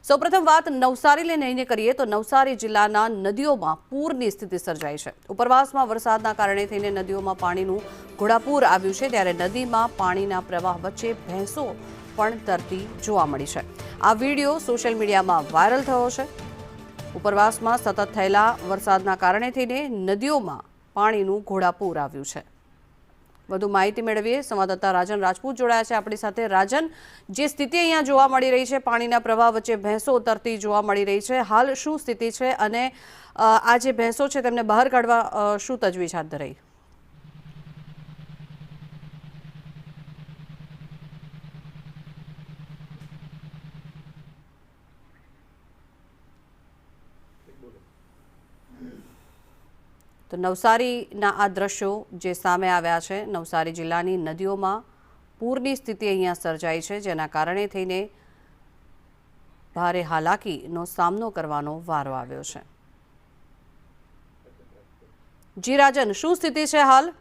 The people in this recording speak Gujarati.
સૌપ્રથમ વાત નવસારીને લઈને કરીએ તો નવસારી જિલ્લાના નદીઓમાં પૂરની સ્થિતિ સર્જાઈ છે। ઉપરવાસમાં વરસાદના કારણે થઈને નદીઓમાં પાણીનું ઘોડાપૂર આવ્યું છે, ત્યારે નદીમાં પાણીના પ્રવાહ વચ્ચે ભેંસો પણ તરતી જોવા મળી છે। આ વિડીયો સોશિયલ મીડિયામાં વાયરલ થયો છે। ઉપરવાસમાં સતત થયેલા વરસાદના કારણે થઈને નદીઓમાં પાણીનું ઘોડાપૂર આવ્યું છે। વધુ માહિતી મેળવીએ, સંવાદદાતા રાજન રાજપૂત જોડાયા છે આપણી સાથે। રાજન, જે સ્થિતિ અહીંયા જોવા મળી રહી છે, પાણીના પ્રવાહ વચ્ચે ભેંસો ઉતરતી જોવા મળી રહી છે, હાલ શું સ્થિતિ છે અને આ જે ભેંસો છે તેમને બહાર કાઢવા શું તજવીજ હાથ ધરાઈ? તો નવસારીના આ દ્રશ્યો જે સામે આવ્યા છે, નવસારી જિલ્લાની નદીઓમાં પૂરની સ્થિતિ અહીંયા સર્જાઈ છે, જેના કારણે થઈને ભારે હાલાકીનો સામનો કરવાનો વારો આવ્યો છે। જી રાજન, શું સ્થિતિ છે હાલ?